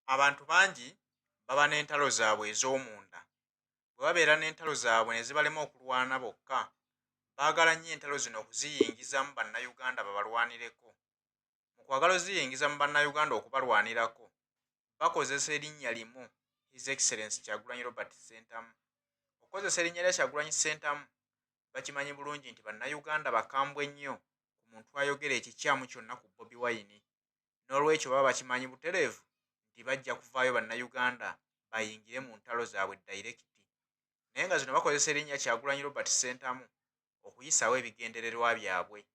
Abantu bangi baba n'entalo zaabwe ez'omunda. Bwe babeera n'entalo zaabwe ne zibalema okulwana bokka, baagala nnyo entalo zino okuziyingiza mu bannayuganda babalwanireko. Mu kwagala oziyingiza mu bannayuganda okubalwanirako, bakozesa erinnya limu, His Excellency Kyagulanyi Robert Ssentamu. Okukozesa erinnya lya Kyagulanyi Ssentamu bakimanyi bulungi nti bannayuganda bakambwe nnyo ku muntu ayogera ekikyamu kyonna ku Bobi Wine. N'olwekyo baba bakimanyi butereevu nti bajja kuvaayo bannayuganda bayingire mu ntalo zaabwe dayirekiti. Naye nga zino bakozesa erinnya Kyagulanyi Robert Ssentamu okuyisaawo ebigendererwa byabwe.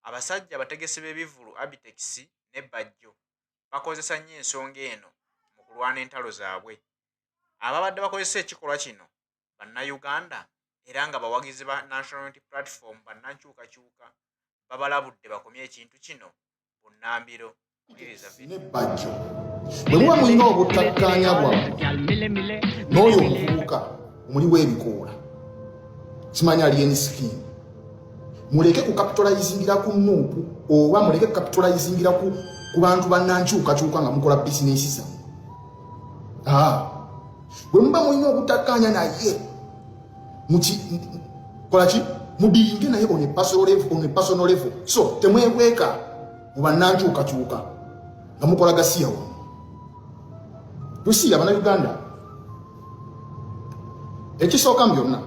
Abasajja abategesi b'ebivvulu Abitex ne Bajja bakozesa nnyo ensonga eno mu kulwana entalo zaabwe. Ababadde bakozesa ekikolwa kino bannayuganda era nga bawagizi ba National Unity Platform bannankyukakyuka babalabudde bakomye ekintu kino bunnambiro. Ne Bajja bwe muba mulina obutakkaanya bwammwe n'oyo omuvubuka omuli w'ebikoola kimanya alien scheme, muleke kukapitalizingira ku Nkuuka oba muleke kukapitalizingira ku bantu bannankyukakyuka nga mukola bizinesi zammwe. Bwe muba mulina obutakkaanya naye kolaki mubiyinge naye on a personal level, so temwebweka mu bannankyukakyuka nga mukola gasiya wamu. Tusiya bannayuganda, ekisooka mu byonna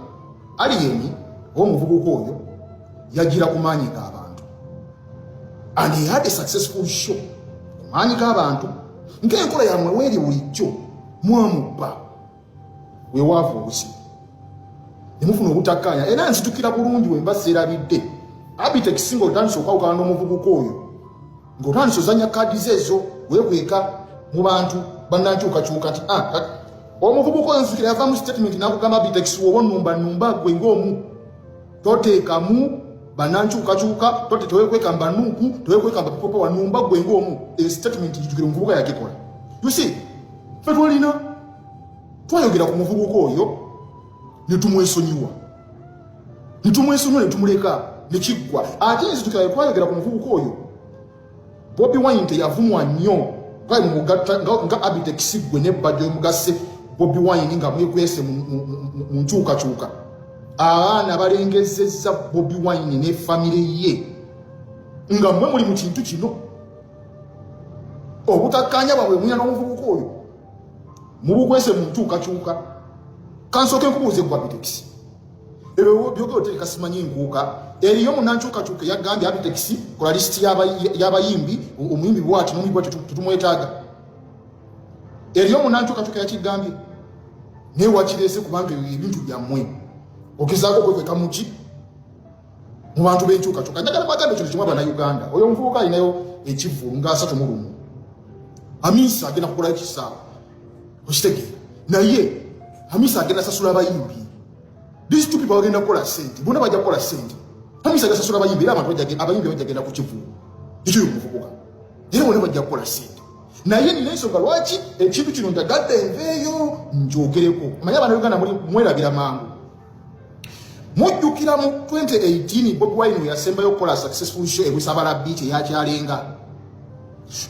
aliyeni omuvubuka oyo yagira ku maanyi g'abantu, and he had a successful show ku maanyi g'abantu. Ng'enkola yammwe weeri bulijjo mwamubba weewaavu obusibu ne mufuna obutakkaanya. Era nzitukira bulungi we mba seerabidde Abitex ng'otandise okwawukana n'omuvubuka oyo, ng'otandise ozannya kaadi ze ezo weekweka mu bantu bannankyukakyuka nti omuvubuka oyo nzukira yava mu statement n'akugamba Abitex woba onnumba gwe ng'omu, toteekamu bannankyukakyuka, teweekweka mba Nkuuka, teweekweka mba pipopa wannumba gwe ng'omu. Statement jjukira omuvubuka yakikola. You see, ffe twayogera ku muvubuka oyo ne tumwesonyiwa ne tumuleka ne kiggwa. Ate nzitukira twayogera ku muvubuka oyo Bobi Wine teyavumwa nnyo nga Abitex gwe ne Bajja omugasse Bobi Wine nga mwekwese mu nkyukakyuka. Abaana balengezezza Bobi Wine ne famire ye nga mmwe muli mu kintu kino. Obutakkaanya bwabwe mulina n'omuvubuka oyo mubukwese mu nkyukakyuka. Kansooke nkubuuze gwa Abitex, ebyo byogera oteeka simanyi Nkuuka, eriyo munnankyukakyuka yagambye Abitex kola lisiti y'abayimbi, omuyimbi bwati n'omuyimbi bwati tutumwetaaga. Eriyo munnankyukakyuka yakigambye naye wakireese kubanga ebintu byammwe ogezaako okwekweka muki mu bantu b'enkyukakyuka. Njagala bagambe ekintu kimu abannayuganda, oyo omuvubuka alinayo ekivvulu nga 31 Hamisa agenda kukolayo kisaawa okitegeera, naye Hamisa agenda sasula abayimbi. These two people bagenda kukola sente, bonna bajja kukola sente. Hamisa agenda sasula abayimbi era abantu abayimbi bajja ku kivvulu ekyo omuvubuka era bonna bajja kukola sente. Naye nina ensonga lwaki ekintu kino ntagadde enveeyo njogereko. Manya abannayuganda mwerabira mangu. Mujjukira mu 2018 Bobi Wine we yasembayo okukola successful show e Busabala Beach eyakyalenga.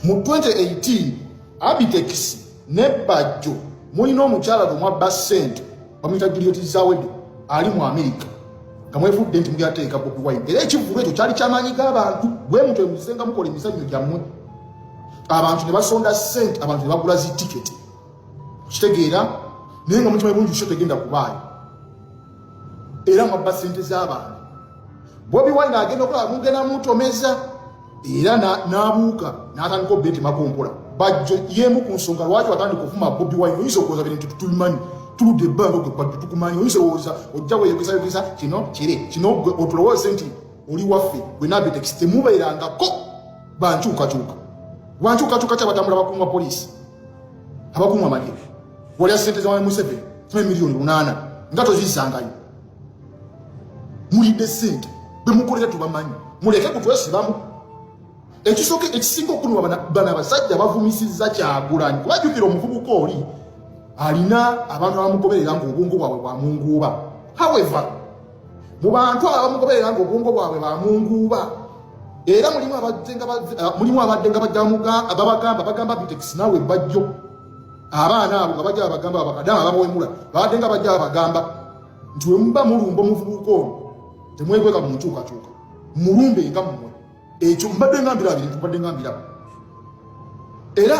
Mu 2018 Abitex ne Bajja mulina omukyala omwabba ssente bamuyita Juliet Zawedi ali mu America nga mwevudde nti mugyateeka Bobi Wine. Era ekivvulu ekyo kyali kyamaanyi g'abantu bwe mutwe musenga mukola emizannyo gyammwe. Abantu ne basonda ssente, abantu ne bagula zitiketi kitegeera, naye nga mukimanyi bulungi show tegenda kubaayo era mwabba ssente z'abantu. Bobi Wine agenda okulaba mugenda mutomeza era n'abuuka n'atandika obbe nti makompola. Bajja yemu ku nsonga lwaki watandika okuvuma Bobi Wine. Oyinza okuwoza bintu tutumanyi tuludde ebbanga gwe Bajja tukumanyi. Oyinza okuwoza ojja weyogeza kino kire kino otulowooze nti oli waffe gwe n'Abitex temubeerangako bankyukakyuka. Bankyukakyuka kyabatambula abakungu ba poliisi, abakungu amalye walya ssente za Museveni $8 million nga tozizangayo. Mulidde ssente bwe mukolera tubamanyi, muleke kutwesibamu. Ekisinga okunuma bana abasajja bavumisizza Kyagulanyi. Kubajjukira omuvubuka oli alina abantu abamugoberera ng'obwongo bwabwe bwa munguuba. However, mu bantu abamugoberera ng'obwongo bwabwe bwa munguuba era mulimu abadde nga bagamba Abitex naawe Bajja abaana abo nga bajja abagamba abakadama babawemula babadde nga bajja abagamba nti we muba mulumba omuvubuka ono temwekweka mu nkyukakyuka mulumbe nga mmwe ekyo mbadde ngambira bintu mbadde ngambira era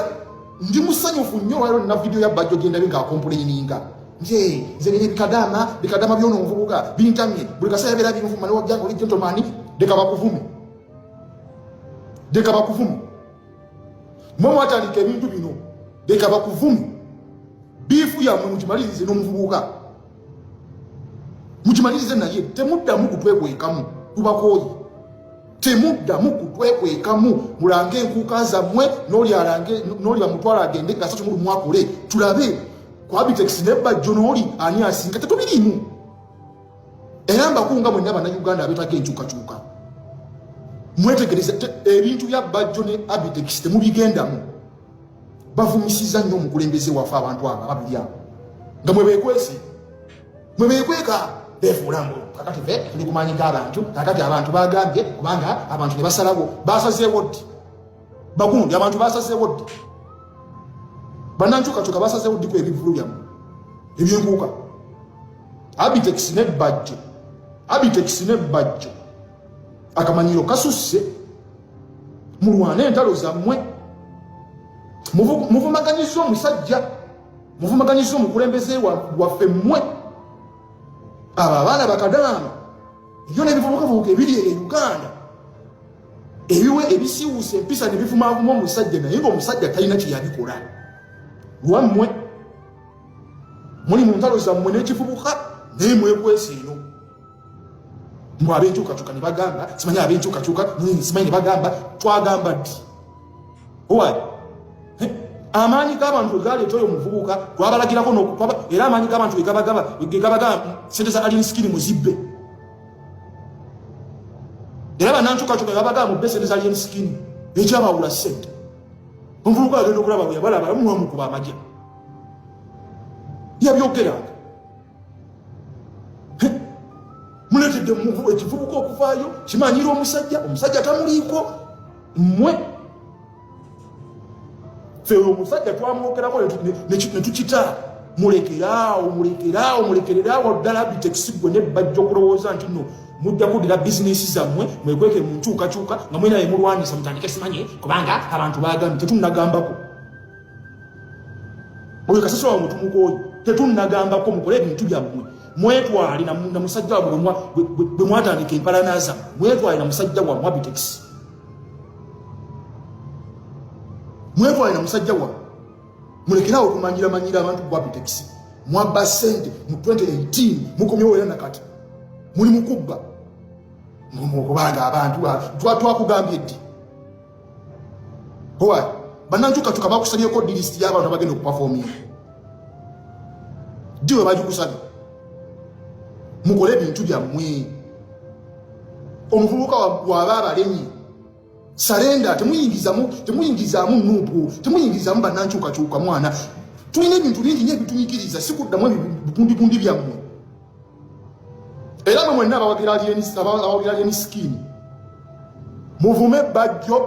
ndi musanyufu nnyo waliwo na vidiyo ya Bajja gyendabe ng'akompuleininga nze nina bikadama by'ono omuvubuka bintamye buli kaseera beera binvuma ne wajjanga oli gentomani deka bakuvume mwe mwatandika ebintu bino deka bakuvume biifu yammwe mukimalirize n'omuvubuka mukimalirize naye temuddamu kutwekwekamu tubakooye temuddamu kutwekwekamu mulange enkuuka zammwe n'oli bamutwala agende nga 3 mwakole tulabe ku Abitex ne Bajja n'oli ani asinga tetubirimu era mbakunga mwenna bannayuganda abeetako enkyukakyuka mwetegereze ebintu bya Bajja ne Abitex temubigendamu bavumisiza nnyo omukulembeze waffe abantu abo ababiri abo nga mwebekweka befuulango kakati fe tuli kumanyika abantu kakati abantu bagambye kubanga abantu ne basalawo basazeewo ddi bagundi abantu basazeewo ddi bannankyukakyuka basazeewo ddi ku ebivulu byammwe ebyenkuuka Abitex ne Bajja akamanyiro kasusse mulwane entalo zammwe muvumaganyiza omusajja muvumaganyiza omukulembeze waffe mmwe abo abaana bakadaama ebyo n'ebivubukavubuka ebiri e Uganda ebiwe ebisiwusa empisa ne bivumaavuma omusajja naye ng'omusajja talina kyeyabikola lwammwe muli mu ntalo zammwe n'ekivubuka naye mwekwesa eno mwe ab'enkyukakyuka ne bagamba simanyi ab'enkyukakyuka simanyi ne bagamba twagamba ddi owaye amaanyi g'abantu bwe galeeta oyo omuvubuka twabalagirako era amaanyi g'abantu ge gabagamba sente za alien skin muzibbe era bannankyukakyuka babagamba mubbe sente za alien skin ekyabawula ssente omuvubuka agenda okulaba bwe yabalaba muwamukuba amagye yabyogeranga muleetedde ekivubuka okuvaayo kimanyira omusajja tamuliiko mmwe fewe omusajja twamwogerako ne tukita mulekeraawo ddala Abitex gwe ne Bajja okulowooza nti nno mujja kuddira bizinesi zammwe mwekweke mu nkyukakyuka nga mwena yemulwanyisa mutandike simanye kubanga abantu bagambye tetunnagambako oyo kasese wawe mutumukooyi tetunnagambako mukole ebintu byammwe mwetwale na musajja wammwe bwe mwatandika empalana zammwe mwetwale na musajja wammwe Abitex mwetwale na musajja wammwe mulekerawo okumanyira abantu ku Abitex mwabba ssente mu 2018 mukomyewo era nakati muli mukubba okubanga abantu twakugambye ddi owaye bannankyukakyuka bakusabyeko dirisiti y'abantu abagenda okupafominga ddi we bagikusabye mukole ebintu byammwe omuvubuka waba abalemye sarenda temuyingizaamu nuupu temuyingizaamu bannankyukakyuka mwana tulina ebintu bingi nyo ebitunyikiriza sikuddamu ebipundipundi byammwe era mwe mwenna abawagira alien skin muvume Bajja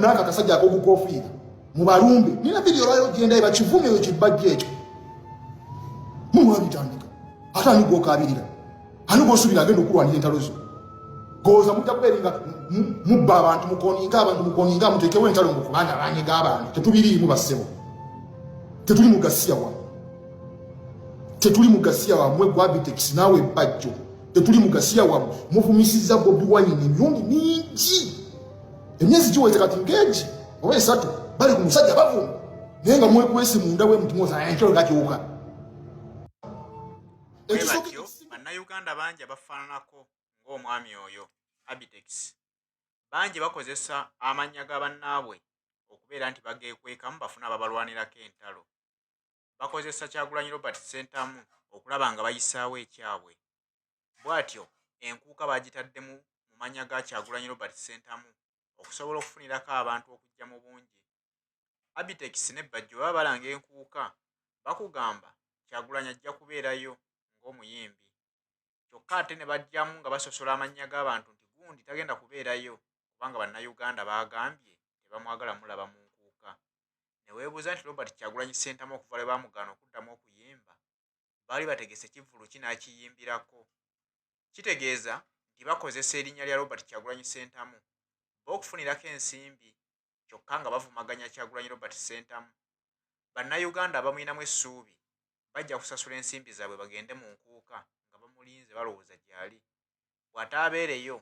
n'aka kasajja ak'okukofiira mubalumbe nina vidiyo lwayo genda ebakivume eyo kibajja ekyo mumwabitandika ate ani gw'okaabirira ani gw'osuubira agenda okulwanira entalo zo goza mujja kubeeringa mubba abantu mukoninga muteekewo entalo mukubanga abanyiga abantu tetubiriimu bassebo tetuli mugasiya wammwe gwa Abitex naawe Bajja tetuli mugasiya wammwe muvumisiza Bobi Wine emirundi mingi emyezi giweze kati ngeegi oba 3 bali ku musajja bavuma naye nga mwekwese munda w'emutimoza entalo gakiwuka batyo bannayuganda bangi abafaananako ng'omwami oyo Abitex bangi bakozesa amannya ga bannaabwe okubeera nti bageekwekamu bafuna ababalwanirako entalo bakozesa Kyagulanyi Robert Ssentamu okulaba nga bayisaawo ekyabwe bw'atyo enkuuka bagitaddemu mu mannya ga Kyagulanyi Robert Ssentamu okusobola okufunirako abantu okujja mu bungi Abitex ne Bajja baba balanga enkuuka bakugamba Kyagulanyi ajja kubeerayo ng'omuyimbi kyokka ate ne bajjamu nga basosola amannya g'abantu nti gundi tagenda kubeerayo kubanga bannayuganda baagambye tebamwagala mulaba mu nkuuka ne weebuuza nti Robert Kyagulanyi Ssentamu okuva lwe baamugaana okuddamu okuyimba baali bategese kivvulu ki n'akiyimbirako. Kitegeeza nti bakozesa erinnya lya Robert Kyagulanyi Ssentamu b'okufunirako ensimbi kyokka nga bavumaganya Kyagulanyi Robert Ssentamu. Bannayuganda abamulinamu essuubi bajja kusasula ensimbi zaabwe bagende mu nkuuka nga bamulinze balowooza gy'ali. Bw'ataabeereyo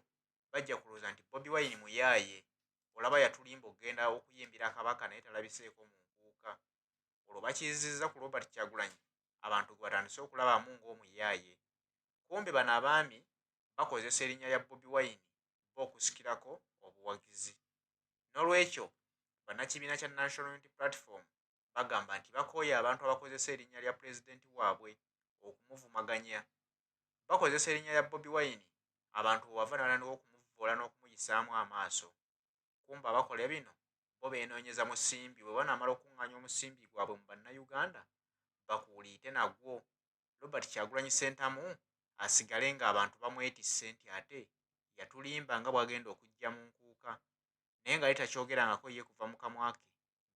bajja kulowooza nti Bobi Wine muyaaye, olaba yatulimba okugenda okuyimbira kabaka naye talabiseeko mu nkuuka. Olwo bakizizza ku Robert Kyagulanyi abantu gwe batandise okulabamu ng'omuyaaye. Kumbe bano abaami bakozesa erinnya lya Bobi Wine b'okusikirako obuwagizi. N'olwekyo bannakibiina kya National Unity Platform bagamba nti bakooye abantu abakozesa erinnya lya pulezidenti waabwe okumuvumaganya. Bakozesa erinnya lya Bobi Wine abantu bwe bava nalandiwa okumuvvoola n'okumuyisaamu amaaso. Kumba abakola bino bo beenoonyeza musimbi, bwe banaamala okuŋŋaanya omusimbi gwabwe mu bannayuganda bakuuliite nagwo. Robert Kyagulanyi Ssentamu asigale ng'abantu bamwetisse nti ate yatulimba nga bw'agenda okujja mu nkuuka, naye nga ye takyogerangako ye kuva mu kamwa ke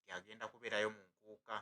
nti agenda kubeerayo mu nkuuka.